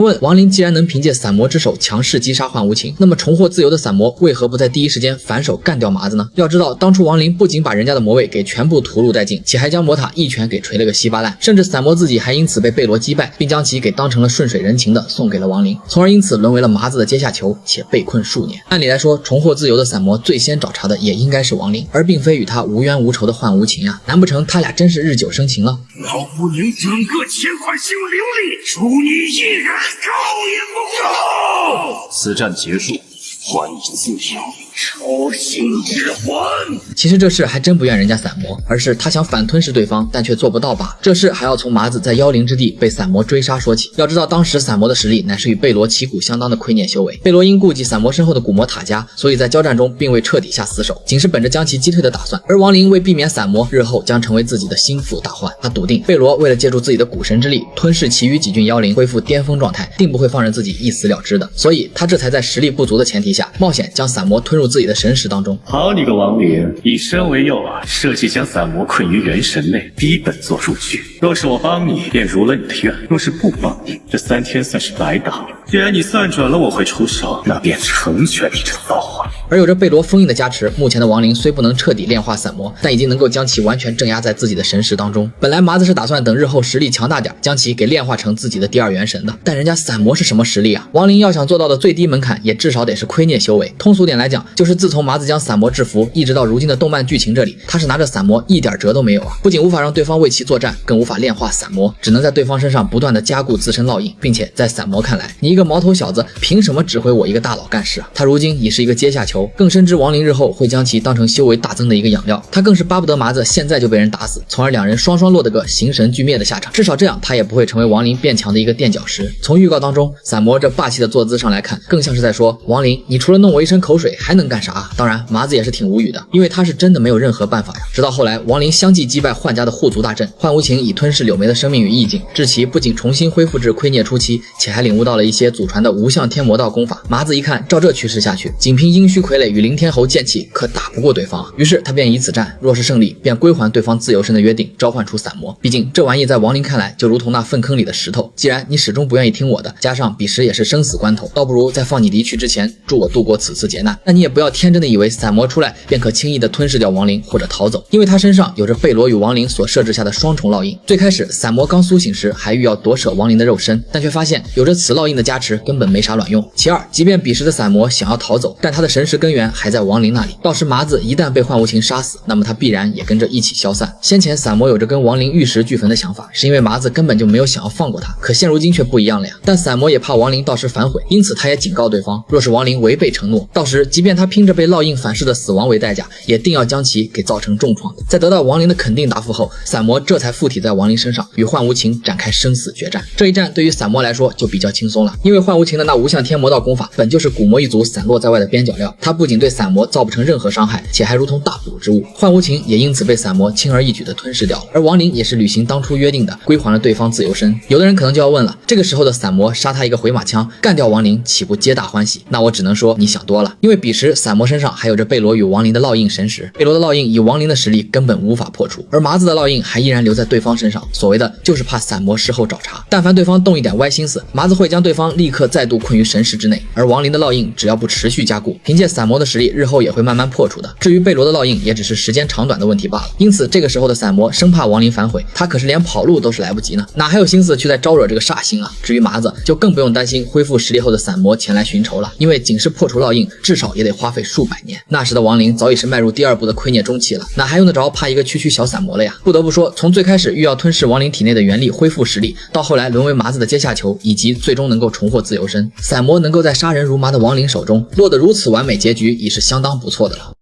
问亡灵既然能凭借散魔之手强势击杀幻无情，那么重获自由的散魔为何不在第一时间反手干掉麻子呢？要知道，当初亡灵不仅把人家的魔位给全部屠戮殆尽，且还将魔塔一拳给锤了个稀巴烂，甚至散魔自己还因此被贝罗击败，并将其给当成了顺水人情的送给了亡灵，从而因此沦为了麻子的阶下囚，且被困数年。按理来说，重获自由的散魔最先找茬的也应该是亡灵，而并非与他无冤无仇的幻无情啊！难不成他俩真是日久生情了？老夫领整个千块星灵力，除你一人高也不够。此战结束，还你自由。抽心之魂。其实这事还真不怨人家散魔，而是他想反吞噬对方，但却做不到吧。这事还要从麻子在妖灵之地被散魔追杀说起。要知道，当时散魔的实力乃是与贝罗旗鼓相当的亏孽修为。贝罗因顾及散魔身后的古魔塔家，所以在交战中并未彻底下死手，仅是本着将其击退的打算。而亡灵为避免散魔日后将成为自己的心腹大患，他笃定贝罗为了借助自己的古神之力吞噬其余几郡妖灵，恢复巅峰状态，定不会放任自己一死了之的。所以他这才在实力不足的前提下，冒险将散魔吞入自己的神识当中。好你个亡灵，以身为诱饵，设计将散魔困于元神内，逼本做数据。若是我帮你，便如了你的愿；若是不帮你，这3天算是白打了。既然你算准了我会出手，那便成全你这造化。而有着贝罗封印的加持，目前的亡灵虽不能彻底炼化散魔，但已经能够将其完全镇压在自己的神识当中。本来麻子是打算等日后实力强大点，将其给炼化成自己的第二元神的，但人家散魔是什么实力啊？亡灵要想做到的最低门槛，也至少得是亏孽修为。通俗点来讲，就是自从麻子将散魔制服，一直到如今的动漫剧情这里，他是拿着散魔一点辙都没有啊！不仅无法让对方为其作战，更无法炼化散魔，只能在对方身上不断的加固自身烙印，并且在散魔看来，你一个毛头小子凭什么指挥我一个大佬干事啊？他如今已是一个阶下囚，更深知亡灵日后会将其当成修为大增的一个养料，他更是巴不得麻子现在就被人打死，从而两人双双落得个形神俱灭的下场。至少这样，他也不会成为亡灵变强的一个垫脚石。从预告当中，散魔这霸气的坐姿上来看，更像是在说亡灵，你除了弄我一身口水，还能干啥？当然，麻子也是挺无语的，因为他是真的没有任何办法呀。直到后来，亡灵相继击败幻家的护族大阵，幻无情以吞噬柳梅的生命与意境，致其不仅重新恢复至亏孽初期，且还领悟到了一些祖传的无相天魔道功法。麻子一看，照这趋势下去，仅凭阴虚傀儡与灵天侯剑气，可打不过对方。于是他便以此战，若是胜利，便归还对方自由身的约定，召唤出散魔。毕竟这玩意在亡灵看来，就如同那粪坑里的石头，既然你始终不愿意听我的，加上彼时也是生死关头，倒不如在放你离去之前，助我度过此次劫难。那你也不要天真的以为散魔出来便可轻易的吞噬掉亡灵或者逃走，因为他身上有着贝罗与亡灵所设置下的双重烙印。最开始散魔刚苏醒时还欲要夺舍亡灵的肉身，但却发现有着此烙印的加持根本没啥卵用。其二，即便彼时的散魔想要逃走，但他的神识根源还在亡灵那里，到时麻子一旦被幻无情杀死，那么他必然也跟着一起消散。先前散魔有着跟亡灵玉石俱焚的想法，是因为麻子根本就没有想要放过他，可现如今却不一样了呀。但散魔也怕亡灵到时反悔，因此他也警告对方，若是亡灵违背承诺，到时即便他拼着被烙印反噬的死亡为代价，也定要将其给造成重创。在得到亡灵的肯定答复后，散魔这才附体在亡灵身上，与幻无情展开生死决战。这一战对于散魔来说就比较轻松了，因为幻无情的那无相天魔道功法本就是古魔一族散落在外的边角料，他不仅对散魔造不成任何伤害，且还如同大补之物。幻无情也因此被散魔轻而易举的吞噬掉了，而亡灵也是履行当初约定的，归还了对方自由身。有的人可能就要问了，这个时候的散魔杀他一个回马枪，干掉亡灵，岂不皆大欢喜？那我只能说你想多了，因为彼时散魔身上还有着贝罗与亡灵的烙印神识，贝罗的烙印以亡灵的实力根本无法破除，而麻子的烙印还依然留在对方身上，所谓的就是怕散魔事后找茬，但凡对方动一点歪心思，麻子会将对方立刻再度困于神识之内。而亡灵的烙印只要不持续加固，凭借散魔的实力，日后也会慢慢破除的。至于贝罗的烙印，也只是时间长短的问题罢了。因此这个时候的散魔生怕亡灵反悔，他可是连跑路都是来不及呢，哪还有心思去再招惹这个煞星啊？至于麻子，就更不用担心恢复实力后的散魔前来寻仇了，因为仅是破除烙印，至少也得花费数百年。那时的亡灵早已是迈入第2步的亏孽中期了，哪还用得着怕一个区小散魔了呀？不得不说，从最开始欲要吞噬亡灵体内的元力恢复实力，到后来沦为麻子的阶下囚，以及最终能够重获自由身，散魔能够在杀人如麻的亡灵手中落得如此完美结局，已是相当不错的了。